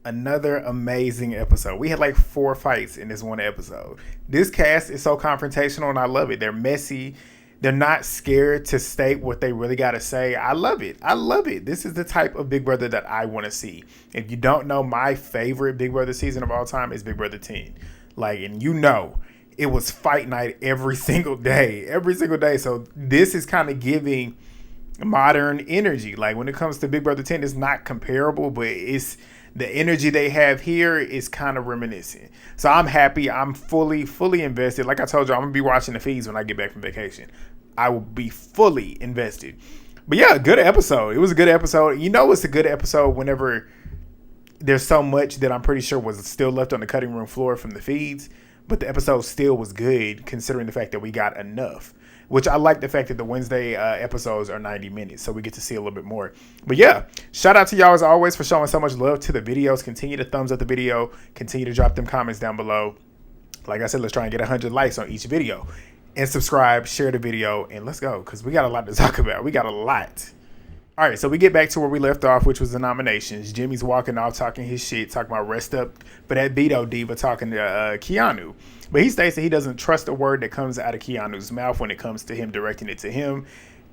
Another amazing episode. We had like 4 fights in this one episode. This cast is so confrontational and I love it. They're messy. They're not scared to state what they really got to say. I love it. I love it. This is the type of Big Brother that I want to see. If you don't know, my favorite Big Brother season of all time is Big Brother 10. Like, and it was fight night every single day. Every single day. So this is kind of giving modern energy. Like when it comes to Big Brother 10, it's not comparable, but it's the energy they have here is kind of reminiscent. So I'm happy. I'm fully invested. Like I told you, I'm gonna be watching the feeds when I get back from vacation. I will be fully invested. But yeah, good episode. It was a good episode. You know, it's a good episode whenever there's so much that I'm pretty sure was still left on the cutting room floor from the feeds, but the episode still was good considering the fact that we got enough. Which I like the fact that the Wednesday episodes are 90 minutes, so we get to see a little bit more. But yeah, shout out to y'all as always for showing so much love to the videos. Continue to thumbs up the video. Continue to drop them comments down below. Like I said, let's try and get 100 likes on each video. And subscribe, share the video, and let's go, because we got a lot to talk about. We got a lot. All right, so we get back to where we left off, which was the nominations. Jimmy's walking off, talking his shit, talking about rest up for that veto diva, talking to Keanu. But he states that he doesn't trust a word that comes out of Keanu's mouth when it comes to him directing it to him.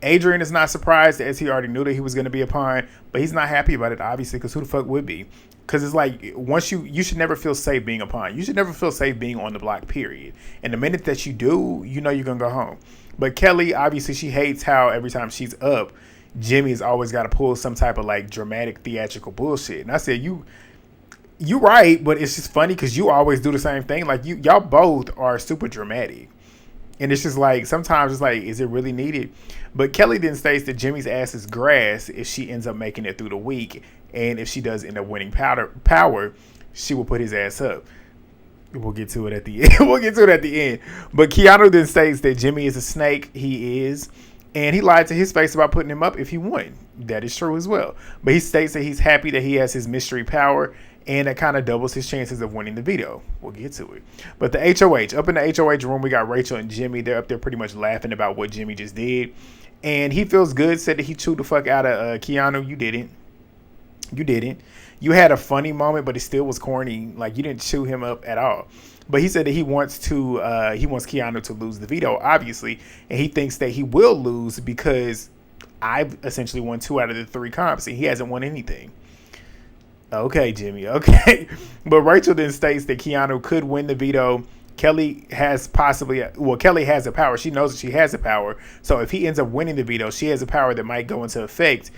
Adrian is not surprised, as he already knew that he was going to be a pawn, but he's not happy about it, obviously, because who the fuck would be? Because it's like, once you should never feel safe being a pawn. You should never feel safe being on the block, period. And the minute that you do, you know you're going to go home. But Kelly, obviously, she hates how every time she's up, Jimmy's always got to pull some type of like dramatic theatrical bullshit. And I said, you right, but it's just funny because you always do the same thing. Like y'all both are super dramatic. And it's just like, sometimes it's like, is it really needed? But Kelly then states that Jimmy's ass is grass if she ends up making it through the week. And if she does end up winning power, she will put his ass up. We'll get to it at the end. We'll get to it at the end. But Keanu then states that Jimmy is a snake. He is. And he lied to his face about putting him up if he won. That is true as well. But he states that he's happy that he has his mystery power, and that kind of doubles his chances of winning the veto. We'll get to it. But the HOH, up in the HOH room, we got Rachel and Jimmy. They're up there pretty much laughing about what Jimmy just did. And he feels good, said that he chewed the fuck out of Keanu. You didn't. You didn't. You had a funny moment, but it still was corny. Like, you didn't chew him up at all. But he said that he wants Keanu to lose the veto, obviously, and he thinks that he will lose because I've essentially won 2 out of the 3 comps, and he hasn't won anything. Okay, Jimmy, okay. But Rachel then states that Keanu could win the veto. Kelly has Kelly has the power. She knows that she has the power. So if he ends up winning the veto, she has a power that might go into effect.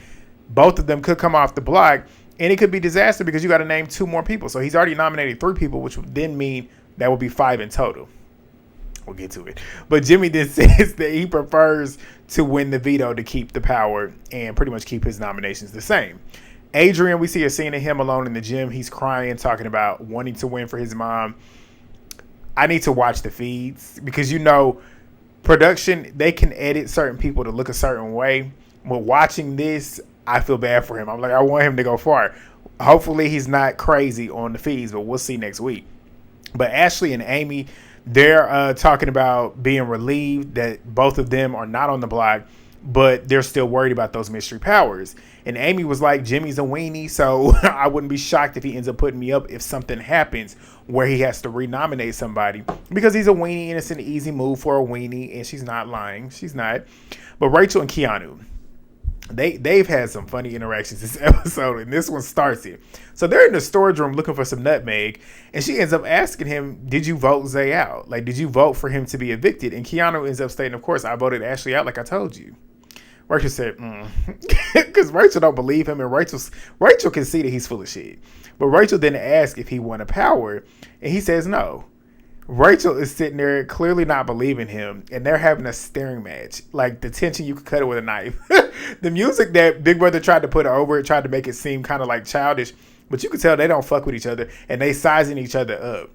Both of them could come off the block, and it could be disaster because you got to name 2 more people. So he's already nominated 3 people, which would then mean that would be 5 in total. We'll get to it. But Jimmy then says that he prefers to win the veto to keep the power and pretty much keep his nominations the same. Adrian, we see a scene of him alone in the gym. He's crying, talking about wanting to win for his mom. I need to watch the feeds because, production, they can edit certain people to look a certain way. But watching this, I feel bad for him. I'm like, I want him to go far. Hopefully he's not crazy on the feeds, but we'll see next week. But Ashley and Amy, they're talking about being relieved that both of them are not on the block, but they're still worried about those mystery powers. And Amy was like, Jimmy's a weenie, so I wouldn't be shocked if he ends up putting me up if something happens where he has to renominate somebody, because he's a weenie and it's an easy move for a weenie, and she's not lying. She's not. But Rachel and Keanu, they've had some funny interactions this episode, and this one starts it. So they're in the storage room looking for some nutmeg, and she ends up asking him, did you vote Zay out? Like, did you vote for him to be evicted? And Keanu ends up stating, of course, I voted Ashley out like I told you. Rachel said, because Rachel don't believe him, and Rachel can see that he's full of shit. But Rachel then asks if he won a power, and he says no. Rachel is sitting there clearly not believing him, and they're having a staring match. Like, the tension, you could cut it with a knife. The music that Big Brother tried to put over it tried to make it seem kind of like childish, but you could tell they don't fuck with each other, and they sizing each other up.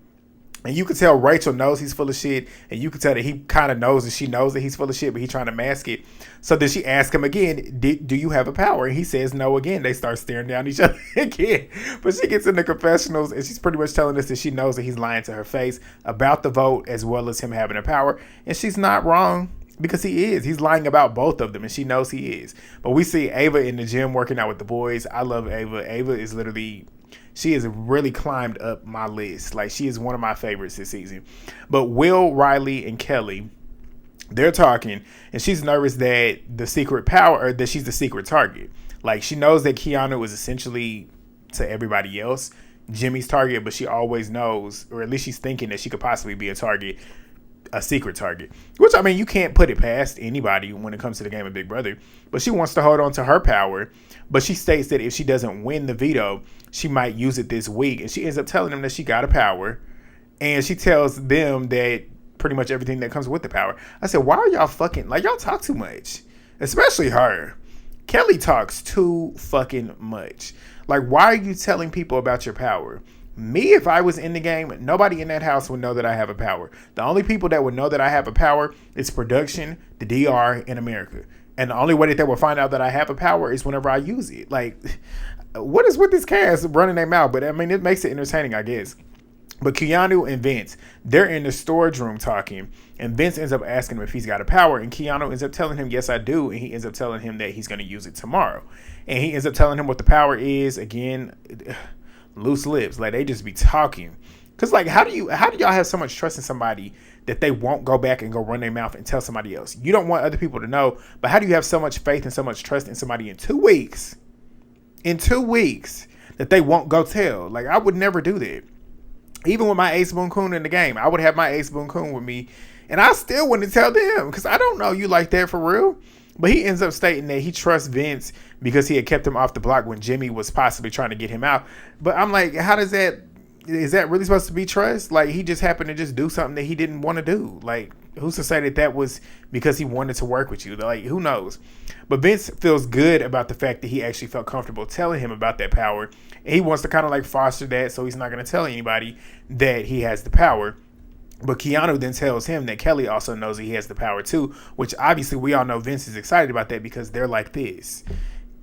And you could tell Rachel knows he's full of shit, and you could tell that he kind of knows that she knows that he's full of shit, but he's trying to mask it. So then she asks him again, do you have a power? And he says no again. They start staring down each other again. But she gets in the confessionals, and she's pretty much telling us that she knows that he's lying to her face about the vote as well as him having a power. And she's not wrong, because he is. He's lying about both of them, and she knows he is. But we see Ava in the gym working out with the boys. I love Ava. Ava is literally... She has really climbed up my list. Like, she is one of my favorites this season. But Will, Riley, and Kelly, they're talking, and she's nervous that the secret power, or that she's the secret target. Like, she knows that Keanu is essentially, to everybody else, Jimmy's target, but she always knows, or at least she's thinking that she could possibly be a target, a secret target. Which, I mean, you can't put it past anybody when it comes to the game of Big Brother. But she wants to hold on to her power. But she states that if she doesn't win the veto, she might use it this week. And she ends up telling them that she got a power. And she tells them that pretty much everything that comes with the power. I said, why are y'all fucking, like, y'all talk too much. Especially her. Kelly talks too fucking much. Like, why are you telling people about your power? Me, if I was in the game, nobody in that house would know that I have a power. The only people that would know that I have a power is production, the DR, and America. And the only way that they will find out that I have a power is whenever I use it. Like, what is with this cast running their mouth? But, I mean, it makes it entertaining, I guess. But Keanu and Vince, they're in the storage room talking, and Vince ends up asking him if he's got a power, and Keanu ends up telling him, yes, I do, and he ends up telling him that he's going to use it tomorrow. And he ends up telling him what the power is. Again, loose lips. Like, they just be talking. Because, like, how do y'all have so much trust in somebody that they won't go back and go run their mouth and tell somebody else? You don't want other people to know, but how do you have so much faith and so much trust in somebody in 2 weeks? In 2 weeks that they won't go tell? Like, I would never do that. Even with my Ace Boon Coon in the game, I would have my Ace Boon Coon with me, and I still wouldn't tell them because I don't know you like that for real. But he ends up stating that he trusts Vince because he had kept him off the block when Jimmy was possibly trying to get him out. But I'm like, is that really supposed to be trust? Like, he just happened to just do something that he didn't want to do. Like, who's to say that was because he wanted to work with you? Like, who knows? But Vince feels good about the fact that he actually felt comfortable telling him about that power. And he wants to kind of like foster that, so he's not going to tell anybody that he has the power. But Keanu then tells him that Kelly also knows that he has the power too, which obviously we all know Vince is excited about that because they're like this.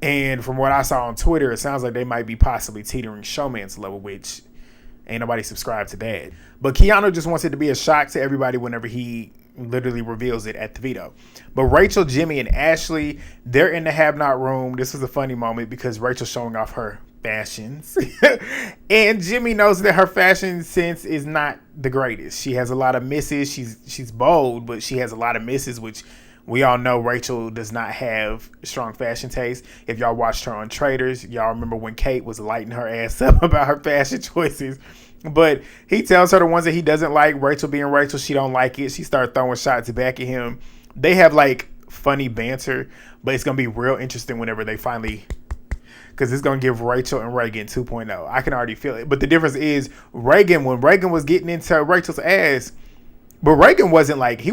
And from what I saw on Twitter, it sounds like they might be possibly teetering showman's level, which ain't nobody subscribed to that. But Keanu just wants it to be a shock to everybody whenever he literally reveals it at the veto. But Rachel, Jimmy, and Ashley, they're in the have-not room. This was a funny moment because Rachel's showing off her fashions. And Jimmy knows that her fashion sense is not the greatest. She has a lot of misses. She's bold, but she has a lot of misses, which we all know Rachel does not have strong fashion taste. If y'all watched her on Traders, y'all remember when Kate was lighting her ass up about her fashion choices. But he tells her the ones that he doesn't like. Rachel being Rachel, she don't like it. She started throwing shots back at him. They have like funny banter, but it's going to be real interesting whenever they finally, because it's going to give Rachel and Reagan 2.0. I can already feel it. But the difference is Reagan, when Reagan was getting into Rachel's ass, but Reagan wasn't like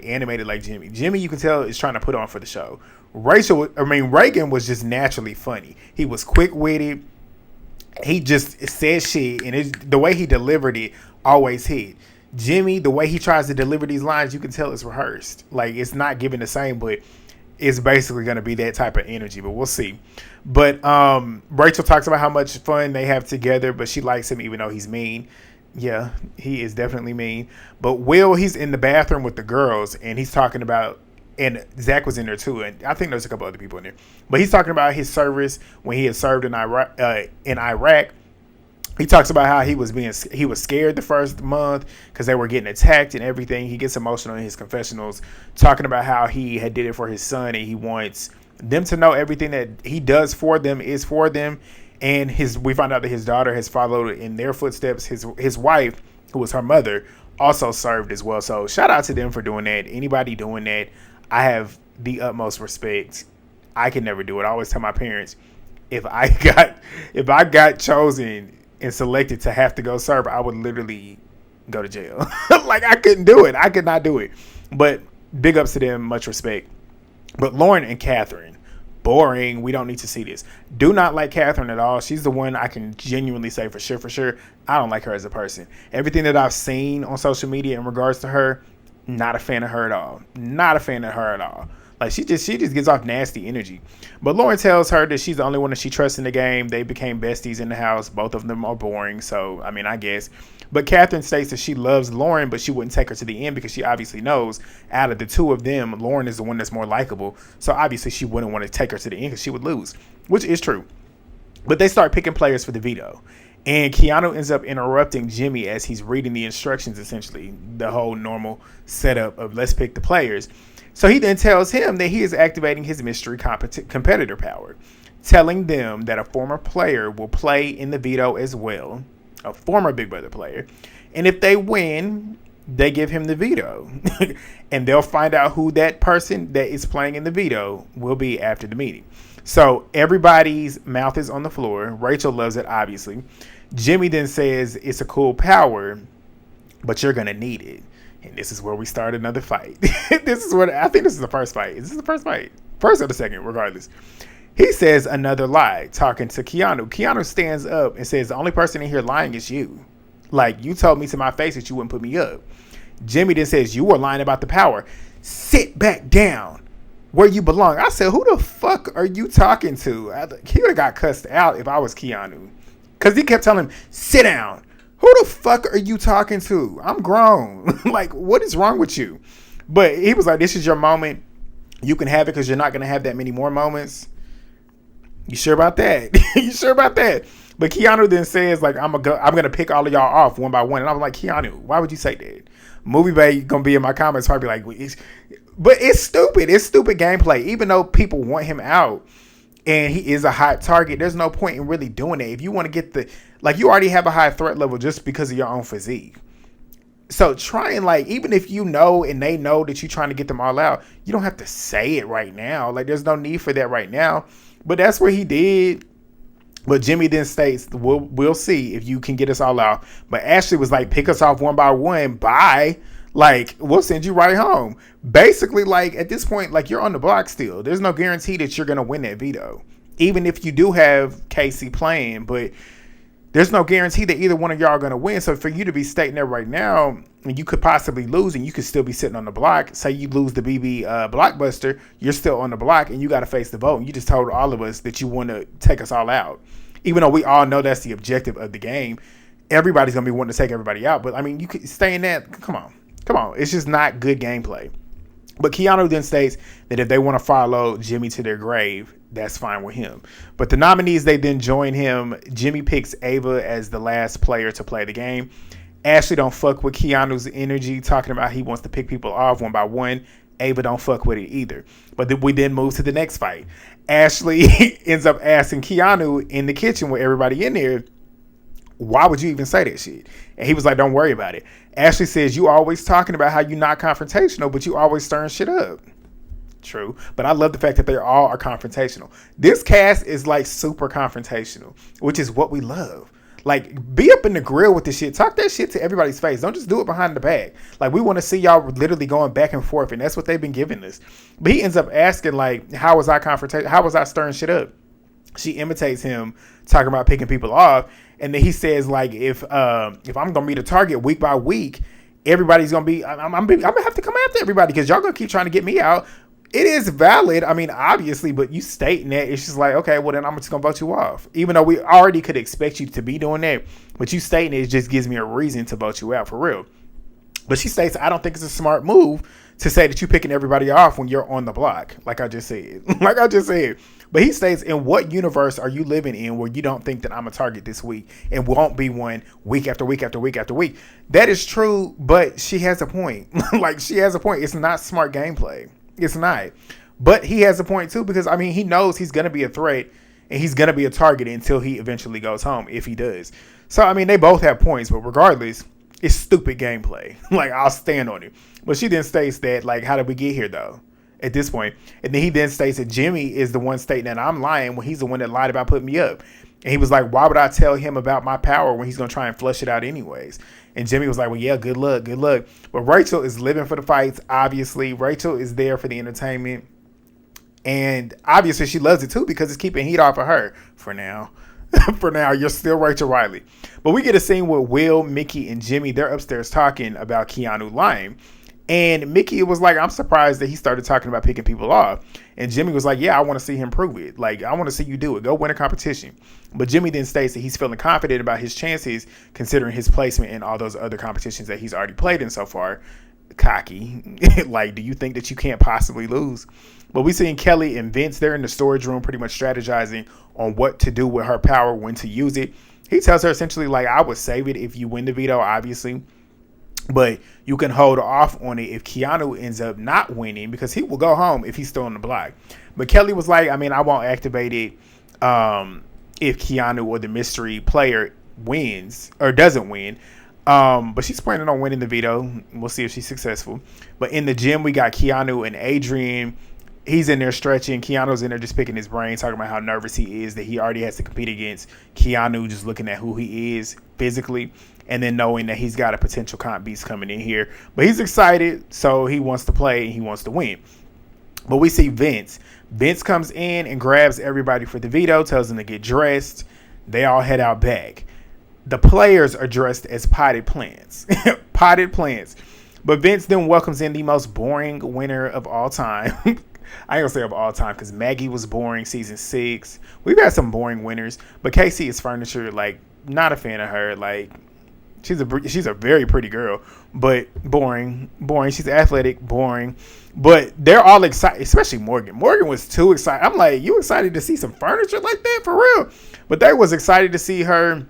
animated like Jimmy. Jimmy, you can tell, is trying to put on for the show. Reagan was just naturally funny. He was quick-witted. He just said shit, and the way he delivered it always hit. Jimmy, the way he tries to deliver these lines, you can tell it's rehearsed. Like, it's not given the same, but it's basically going to be that type of energy, but we'll see. But Rachel talks about how much fun they have together, but she likes him even though he's mean. Yeah, he is definitely mean. But Will, he's in the bathroom with the girls, and he's talking about, and Zach was in there too, and I think there's a couple other people in there. But he's talking about his service when he had served in Iraq. He talks about how he was scared the first month because they were getting attacked and everything. He gets emotional in his confessionals, talking about how he had did it for his son, and he wants them to know everything that he does for them is for them. And we found out that his daughter has followed in their footsteps. His wife, who was her mother, also served as well. So shout out to them for doing that. Anybody doing that, I have the utmost respect. I can never do it. I always tell my parents, if I got chosen and selected to have to go serve, I would literally go to jail. Like, I couldn't do it. I could not do it. But big ups to them. Much respect. But Lauren and Catherine, boring. We don't need to see this. Do not like Catherine at all. She's the one I can genuinely say for sure. I don't like her as a person. Everything that I've seen on social media in regards to her, not a fan of her at all. Not a fan of her at all. Like, she just gives off nasty energy. But Lauren tells her that she's the only one that she trusts in the game. They became besties in the house. Both of them are boring. So, I mean, I guess. But Catherine states that she loves Lauren, but she wouldn't take her to the end because she obviously knows out of the two of them, Lauren is the one that's more likable. So, obviously, she wouldn't want to take her to the end because she would lose, which is true. But they start picking players for the veto. And Keanu ends up interrupting Jimmy as he's reading the instructions, essentially, the whole normal setup of let's pick the players. So he then tells him that he is activating his mystery competitor power, telling them that a former player will play in the veto as well, a former Big Brother player. And if they win, they give him the veto. And they'll find out who that person that is playing in the veto will be after the meeting. So everybody's mouth is on the floor. Rachel loves it, obviously. Jimmy then says it's a cool power, but you're going to need it. And this is where we start another fight. This is what I think this is the first fight. Is this the first fight? First or the second, regardless. He says another lie, talking to Keanu. Keanu stands up and says, the only person in here lying is you. Like, you told me to my face that you wouldn't put me up. Jimmy then says, you were lying about the power. Sit back down where you belong. I said, who the fuck are you talking to? He would have got cussed out if I was Keanu. Because he kept telling him, sit down. Who the fuck are you talking to? I'm grown. Like, what is wrong with you? But he was like, this is your moment. You can have it because you're not going to have that many more moments. You sure about that? You sure about that? But Keanu then says, like, I'm gonna pick all of y'all off one by one. And I'm like, Keanu, why would you say that? Movie Bay gonna be in my comments probably like, but it's stupid. It's stupid gameplay. Even though people want him out and he is a hot target, there's no point in really doing it. If you want to get you already have a high threat level just because of your own physique. So try and even if you know and they know that you're trying to get them all out, you don't have to say it right now. Like, there's no need for that right now. But that's what he did. But Jimmy then states, we'll see if you can get us all out. But Ashley was like, pick us off one by one. Bye. Like, we'll send you right home. Basically, at this point, you're on the block still. There's no guarantee that you're going to win that veto. Even if you do have Kaycee playing. But there's no guarantee that either one of y'all are going to win. So for you to be stating that right now, and you could possibly lose and you could still be sitting on the block. Say you lose the BB blockbuster, you're still on the block and you got to face the vote. And you just told all of us that you want to take us all out. Even though we all know that's the objective of the game, everybody's going to be wanting to take everybody out. But, I mean, you could stay in that. Come on. It's just not good gameplay. But Keanu then states that if they want to follow Jimmy to their grave, that's fine with him. But the nominees, they then join him. Jimmy picks Ava as the last player to play the game. Ashley don't fuck with Keanu's energy, talking about he wants to pick people off one by one. Ava don't fuck with it either. But then we then move to the next fight. Ashley ends up asking Keanu in the kitchen with everybody in there, why would you even say that shit? And he was like, don't worry about it. Ashley says, you always talking about how you're not confrontational, but you always stirring shit up. True. But I love the fact that they all are confrontational. This cast is super confrontational, which is what we love. Be up in the grill with this shit. Talk that shit to everybody's face. Don't just do it behind the back. We want to see y'all literally going back and forth, and that's what they've been giving us. But he ends up asking, how was I confrontational? How was I stirring shit up? She imitates him talking about picking people off, and then he says, if I'm gonna be the target week by week, everybody's gonna be. I'm gonna have to come after everybody because y'all gonna keep trying to get me out. It is valid, I mean, obviously, but you stating that, it's just okay, well, then I'm just going to vote you off. Even though we already could expect you to be doing that, but you stating it just gives me a reason to vote you out, for real. But she states, I don't think it's a smart move to say that you're picking everybody off when you're on the block, like I just said. But he states, in what universe are you living in where you don't think that I'm a target this week and won't be one week after week after week after week? That is true, but she has a point. She has a point. It's not smart gameplay. It's not. But he has a point too, because he knows he's going to be a threat and he's going to be a target until he eventually goes home, if he does. So, they both have points, but regardless, it's stupid gameplay. I'll stand on it. But she then states that, how did we get here though? At this point. And then he then states that Jimmy is the one stating that I'm lying when he's the one that lied about putting me up. And he was like, why would I tell him about my power when he's going to try and flush it out anyways? And Jimmy was like, well, yeah, good luck. But Rachel is living for the fights, obviously. Rachel is there for the entertainment. And obviously she loves it too because it's keeping heat off of her for now. For now, you're still Rachel Riley. But we get a scene with Will, Mickey, and Jimmy. They're upstairs talking about Keanu lying. And Mickey was like, I'm surprised that he started talking about picking people off. And Jimmy was like, yeah, I want to see him prove it. I want to see you do it. Go win a competition. But Jimmy then states that he's feeling confident about his chances considering his placement in all those other competitions that he's already played in so far. cocky. Like, do you think that you can't possibly lose? But we seen Kelly and Vince, they're in the storage room pretty much strategizing on what to do with her power, when to use it. He tells her essentially, like, I would save it if you win the veto, obviously, but you can hold off on it if Keanu ends up not winning, because he will go home if he's still on the block. But Kelly was like, I mean, I won't activate it if Keanu or the mystery player wins or doesn't win. But she's planning on winning the veto. We'll see if she's successful. But in the gym, we got Keanu and Adrian. He's in there stretching. Keanu's in there just picking his brain, talking about how nervous he is that he already has to compete against Keanu, just looking at who he is physically, and then knowing that he's got a potential comp beast coming in here. But he's excited, so he wants to play and he wants to win. But we see Vince. Vince comes in and grabs everybody for the veto, tells them to get dressed. They all head out back. The players are dressed as potted plants. Potted plants. But Vince then welcomes in the most boring winner of all time. I ain't gonna say of all time because Maggie was boring season 6. We've had some boring winners, but Kaycee is furniture. Like, not a fan of her. Like, she's a very pretty girl, but boring. She's athletic, boring. But they're all excited, especially Morgan. Morgan was too excited. I'm like, you excited to see some furniture like that for real? But they was excited to see her.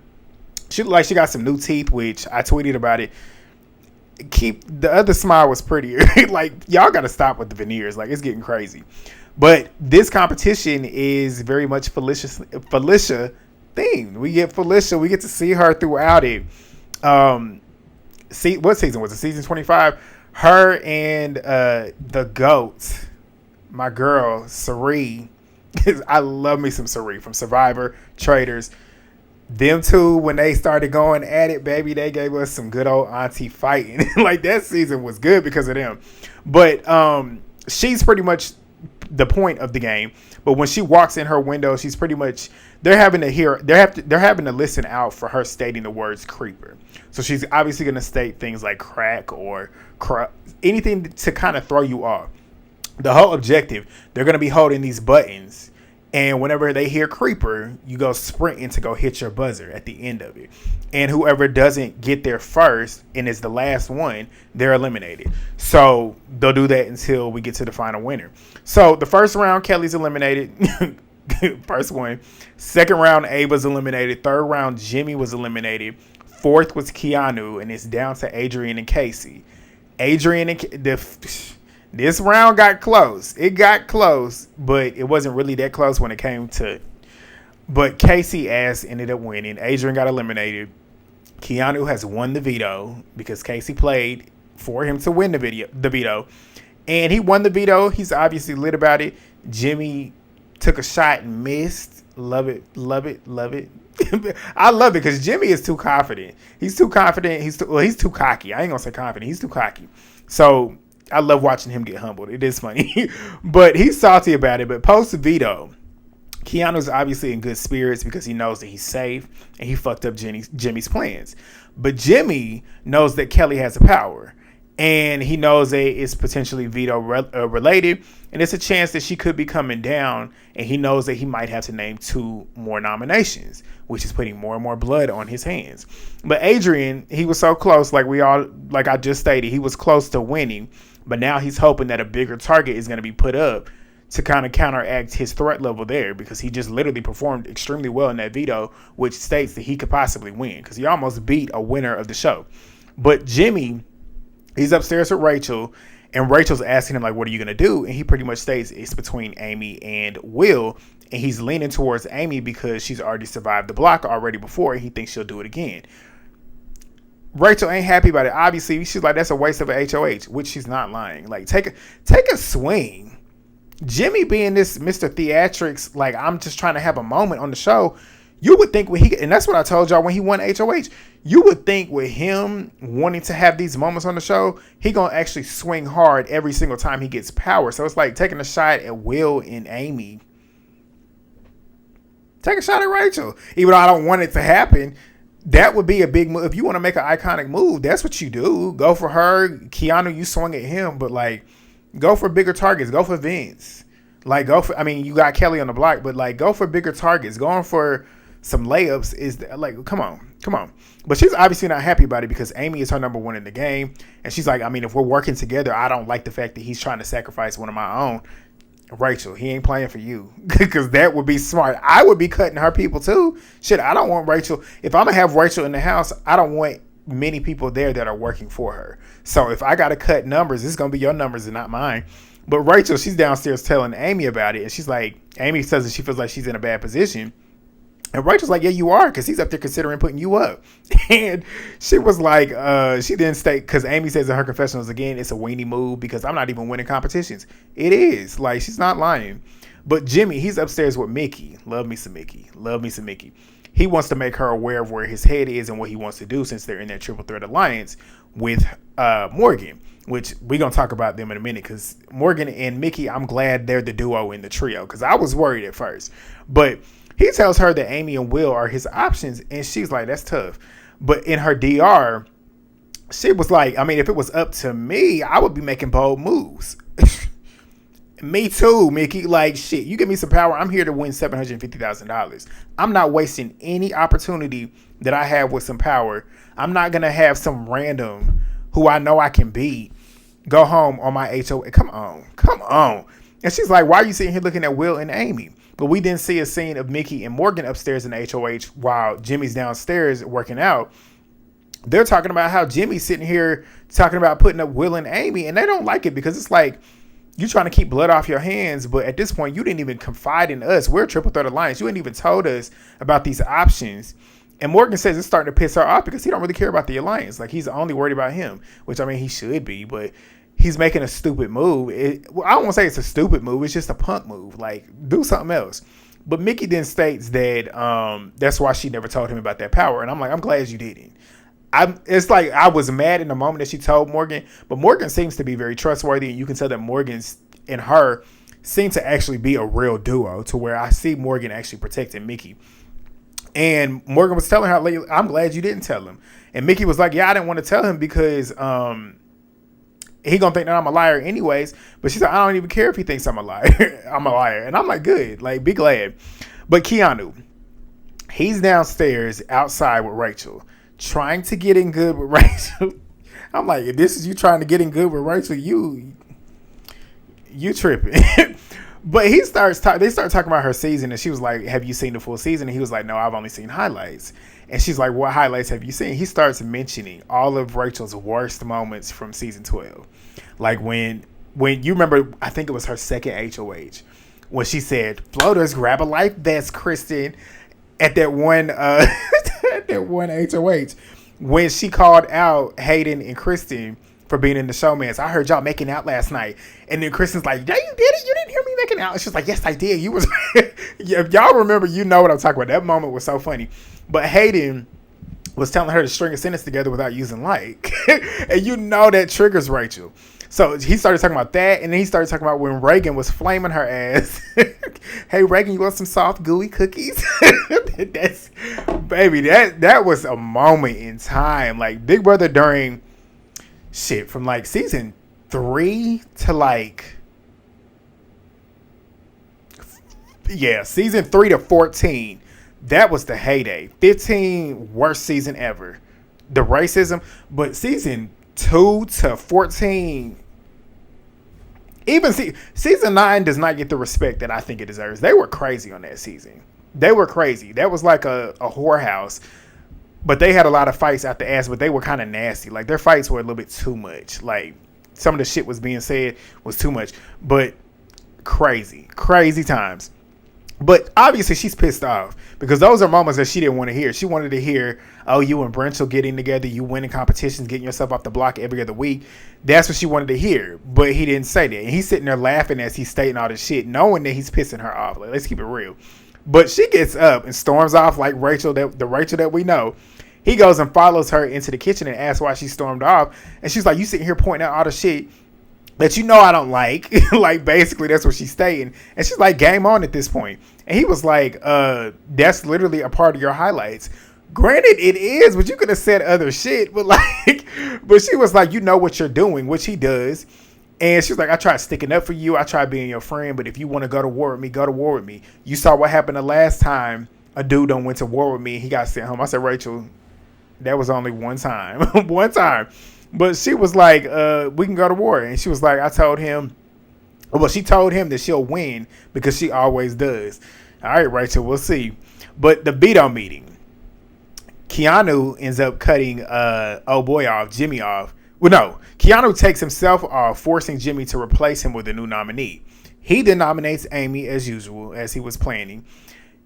She looked like she got some new teeth, which I tweeted about it. The other smile was prettier. Like, y'all got to stop with the veneers. Like, it's getting crazy. But this competition is very much Felicia themed. We get Felicia. We get to see her throughout it. See, what season was it? Season 25. Her and the GOAT, my girl Sari. I love me some Sari from Survivor, Traders. Them two, when they started going at it, baby, they gave us some good old auntie fighting. Like, that season was good because of them. But she's pretty much the point of the game. But when she walks in her window, she's pretty much, they're having to listen out for her stating the words creeper. So she's obviously going to state things like crack or anything to kind of throw you off. The whole objective, they're going to be holding these buttons. And whenever they hear creeper, you go sprinting to go hit your buzzer at the end of it. And whoever doesn't get there first and is the last one, they're eliminated. So they'll do that until we get to the final winner. So the first round, Kelly's eliminated. First one. Second round, Ava's eliminated. Third round, Jimmy was eliminated. Fourth was Keanu. And it's down to Adrian and Kaycee. This round got close. It got close, but it wasn't really that close when it came to. But Kaycee ass ended up winning. Adrian got eliminated. Keanu has won the veto because Kaycee played for him to win the veto. And he won the veto. He's obviously lit about it. Jimmy took a shot and missed. Love it. I love it because Jimmy is too confident. He's too confident. He's too cocky. I ain't going to say confident. He's too cocky. So I love watching him get humbled. It is funny. But he's salty about it. But post-veto, Keanu's obviously in good spirits because he knows that he's safe and he fucked up Jimmy's plans. But Jimmy knows that Kelly has the power. And he knows that it's potentially veto related. And it's a chance that she could be coming down. And he knows that he might have to name 2 more nominations, which is putting more and more blood on his hands. But Adrian, he was so close, like I just stated, he was close to winning. But now he's hoping that a bigger target is going to be put up to kind of counteract his threat level there, because he just literally performed extremely well in that veto, which states that he could possibly win because he almost beat a winner of the show. But Jimmy, he's upstairs with Rachel, and Rachel's asking him, like, what are you going to do? And he pretty much states it's between Amy and Will, and he's leaning towards Amy because she's already survived the block already before, and he thinks she'll do it again. Rachel ain't happy about it. Obviously, she's like, that's a waste of a HOH, which she's not lying. Like, take a swing. Jimmy being this Mr. Theatrics, like, I'm just trying to have a moment on the show. You would think and that's what I told y'all when he won HOH, you would think with him wanting to have these moments on the show, he gonna actually swing hard every single time he gets power. So it's like taking a shot at Will and Amy. Take a shot at Rachel. Even though I don't want it to happen, that would be a big move. If you want to make an iconic move, that's what you do. Go for her. Keanu, you swung at him, but like, go for bigger targets. Go for Vince. Like, you got Kelly on the block, but like, go for bigger targets. Going for some layups is like, come on. Come on. But she's obviously not happy about it because Amy is her number one in the game. And she's like, I mean, if we're working together, I don't like the fact that he's trying to sacrifice one of my own. Rachel, he ain't playing for you. Because that would be smart. I would be cutting her people too. Shit, I don't want Rachel. If I'm going to have Rachel in the house, I don't want many people there that are working for her. So if I got to cut numbers, it's going to be your numbers and not mine. But Rachel, she's downstairs telling Amy about it. And she's like, Amy says that she feels like she's in a bad position. And Rachel's like, yeah, you are, because he's up there considering putting you up. And she was like, she didn't state, because Amy says in her confessionals, again, it's a weenie move because I'm not even winning competitions. It is. Like, she's not lying. But Jimmy, he's upstairs with Mickey. Love me some Mickey. Love me some Mickey. He wants to make her aware of where his head is and what he wants to do since they're in that triple threat alliance with Morgan, which we're going to talk about them in a minute because Morgan and Mickey, I'm glad they're the duo in the trio because I was worried at first. But he tells her that Amy and Will are his options, and she's like, that's tough. But in her DR, she was like, I mean, if it was up to me, I would be making bold moves. Me too, Mickey. Like, shit, you give me some power, I'm here to win $750,000. I'm not wasting any opportunity that I have with some power. I'm not going to have some random who I know I can beat go home on my HOH. Come on. And she's like, why are you sitting here looking at Will and Amy? But we didn't see a scene of Mickey and Morgan upstairs in the HOH while Jimmy's downstairs working out. They're talking about how Jimmy's sitting here talking about putting up Will and Amy, and they don't like it because it's like you're trying to keep blood off your hands, but at this point, you didn't even confide in us. We're a triple threat alliance. You ain't even told us about these options. And Morgan says it's starting to piss her off because he don't really care about the alliance. Like, he's only worried about him, which, I mean, he should be, but he's making a stupid move. I don't want to say it's a stupid move. It's just a punk move. Like, do something else. But Mickey then states that that's why she never told him about that power. And I'm like, I'm glad you didn't. It's like I was mad in the moment that she told Morgan. But Morgan seems to be very trustworthy. And you can tell that Morgan and her seem to actually be a real duo to where I see Morgan actually protecting Mickey. And Morgan was telling her, I'm glad you didn't tell him. And Mickey was like, yeah, I didn't want to tell him because he gonna think that I'm a liar anyways. But she said, I don't even care if he thinks I'm a liar. I'm a liar. And I'm like, good. Like, be glad. But Keanu, he's downstairs outside with Rachel, trying to get in good with Rachel. I'm like, if this is you trying to get in good with Rachel, you tripping. But they start talking about her season, and she was like, have you seen the full season? And he was like, no, I've only seen highlights. And she's like, what highlights have you seen? He starts mentioning all of Rachel's worst moments from season 12. Like when you remember, I think it was her second HOH, when she said, floaters, grab a life vest, Kristen, at that one HOH, when she called out Hayden and Kristen for being in the showmans. I heard y'all making out last night. And then Kristen's like, yeah, you did it? You didn't hear me making out? And she's like, yes, I did. You was if y'all remember, you know what I'm talking about. That moment was so funny. But Hayden was telling her to string a sentence together without using like. And you know that triggers Rachel. So he started talking about that, and then he started talking about when Reagan was flaming her ass. Hey, Reagan, you want some soft, gooey cookies? That was a moment in time. Like, Big Brother during from like season 3 to season 3 to 14. That was the heyday. 15, worst season ever. The racism. But season 2 to 14, even season 9 does not get the respect that I think it deserves. They were crazy on that season. They were crazy. That was like a whorehouse. But they had a lot of fights out the ass, but they were kind of nasty. Like, their fights were a little bit too much. Like, some of the shit was being said was too much. But crazy times. But obviously she's pissed off because those are moments that she didn't want to hear. She wanted to hear, oh, you and Brenchel getting together, you winning competitions, getting yourself off the block every other week. That's what she wanted to hear. But he didn't say that. And he's sitting there laughing as he's stating all this shit, knowing that he's pissing her off. Like, let's keep it real. But she gets up and storms off like Rachel, the Rachel that we know. He goes and follows her into the kitchen and asks why she stormed off. And she's like, you sitting here pointing out all the shit that you know I don't like. Like, basically, that's what she's stating. And she's like, game on at this point. And he was like, that's literally a part of your highlights. Granted, it is, but you could have said other shit. But she was like, you know what you're doing, which he does. And she was like, I tried sticking up for you. I tried being your friend. But if you want to go to war with me, go to war with me. You saw what happened the last time a dude went to war with me. He got sent home. I said, Rachel, That was only one time. One time. But she was like, we can go to war. And she was like, I told him, well, she told him that she'll win because she always does. All right, Rachel, we'll see. But the veto meeting, Keanu ends up cutting Jimmy off. Well, no, Keanu takes himself off, forcing Jimmy to replace him with a new nominee. He then nominates Amy as usual, as he was planning.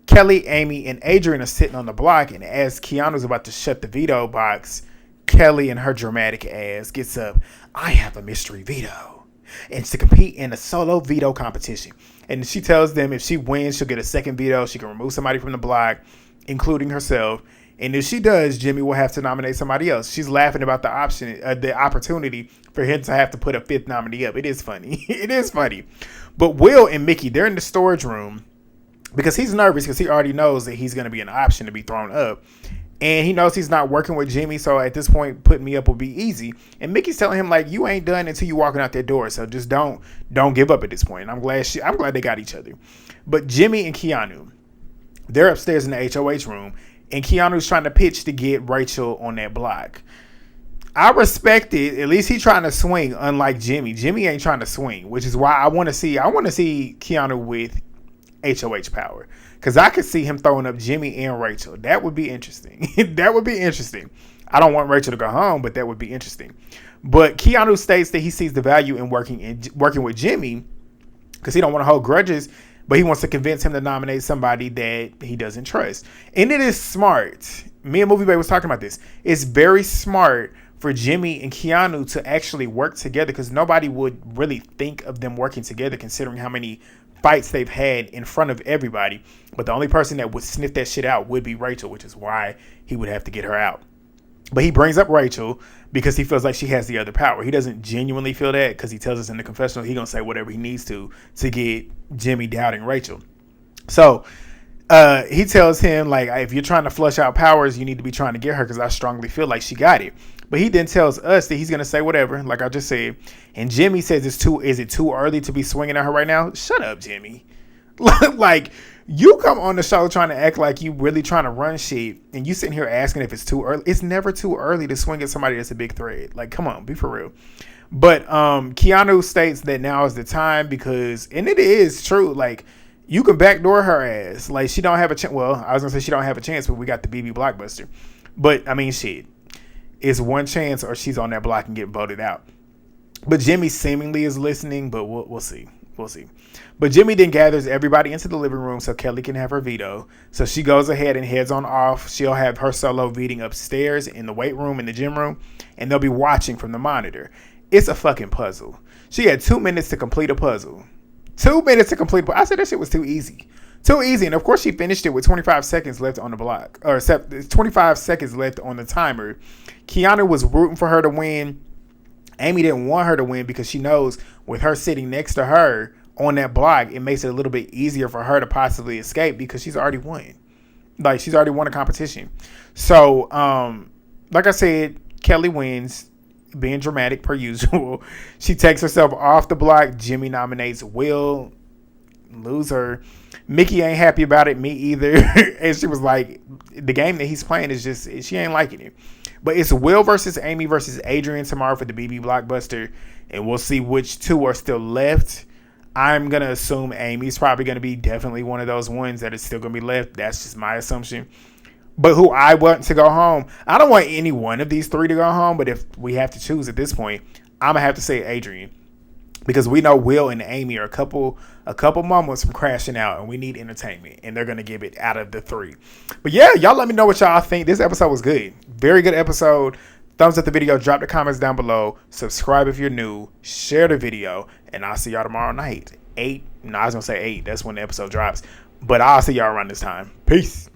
Kelley, Amy, and Adrian are sitting on the block, and as Keanu's about to shut the veto box, Kelley and her dramatic ass gets up. I have a mystery veto. And it's to compete in a solo veto competition. And she tells them if she wins, she'll get a second veto. She can remove somebody from the block, including herself. And if she does, Jimmy will have to nominate somebody else. She's laughing about the opportunity for him to have to put a fifth nominee up. It is funny. It is funny. But Will and Mickey, they're in the storage room because he's nervous because he already knows that he's going to be an option to be thrown up. And he knows he's not working with Jimmy, so at this point, putting me up will be easy. And Mickey's telling him, like, you ain't done until you walking out that door, so just don't give up at this point. And I'm glad they got each other. But Jimmy and Keanu, they're upstairs in the HOH room, and Keanu's trying to pitch to get Rachel on that block. I respect it. At least he's trying to swing, unlike Jimmy. Jimmy ain't trying to swing, which is why I want to see Keanu with HOH power. Because I could see him throwing up Jimmy and Rachel. That would be interesting. That would be interesting. I don't want Rachel to go home, but that would be interesting. But Keanu states that he sees the value in working with Jimmy because he don't want to hold grudges, but he wants to convince him to nominate somebody that he doesn't trust. And it is smart. Me and Movie Bay was talking about this. It's very smart for Jimmy and Keanu to actually work together because nobody would really think of them working together considering how many fights they've had in front of everybody. But the only person that would sniff that shit out would be Rachel, which is why he would have to get her out. But he brings up Rachel because he feels like she has the other power. He doesn't genuinely feel that because he tells us in the confessional he's going to say whatever he needs to get Jimmy doubting Rachel. So he tells him, like, if you're trying to flush out powers, you need to be trying to get her because I strongly feel like she got it. But he then tells us that he's going to say whatever, like I just said. And Jimmy says, is it too early to be swinging at her right now? Shut up, Jimmy. Like, you come on the show trying to act like you really trying to run shit, and you sitting here asking if it's too early. It's never too early to swing at somebody that's a big threat. Like, come on, be for real. But Keanu states that now is the time because, and it is true, like, you can backdoor her ass. Like, she don't have a chance. Well, I was going to say she don't have a chance, but we got the BB Blockbuster. But, I mean, shit. It's one chance or she's on that block and get voted out. But Jimmy seemingly is listening, but we'll see. We'll see. But Jimmy then gathers everybody into the living room so Kelley can have her veto. So she goes ahead and heads on off. She'll have her solo veting upstairs in the weight room, in the gym room, and they'll be watching from the monitor. It's a fucking puzzle. She had 2 minutes to complete a puzzle. 2 minutes to complete. I said that shit was too easy. Too easy. And of course she finished it with 25 seconds left on the block. Or 25 seconds left on the timer. Keanu was rooting for her to win. Amy didn't want her to win because she knows with her sitting next to her on that block, it makes it a little bit easier for her to possibly escape because she's already won. Like, she's already won a competition. So, like I said, Kelley wins, being dramatic per usual. She takes herself off the block. Jimmy nominates Will. Loser. Mickey ain't happy about it. Me either. And she was like, the game that he's playing is just, she ain't liking it. But it's Will versus Amy versus Adrian tomorrow for the BB Blockbuster. And we'll see which two are still left. I'm going to assume Amy's probably going to be definitely one of those ones that is still going to be left. That's just my assumption. But who I want to go home, I don't want any one of these three to go home. But if we have to choose at this point, I'm going to have to say Adrian. Because we know Will and Amy are a couple moments from crashing out, and we need entertainment, and they're going to give it out of the three. But yeah, y'all let me know what y'all think. This episode was good. Very good episode. Thumbs up the video. Drop the comments down below. Subscribe if you're new. Share the video, and I'll see y'all tomorrow night. 8. No, I was going to say 8. That's when the episode drops. But I'll see y'all around this time. Peace.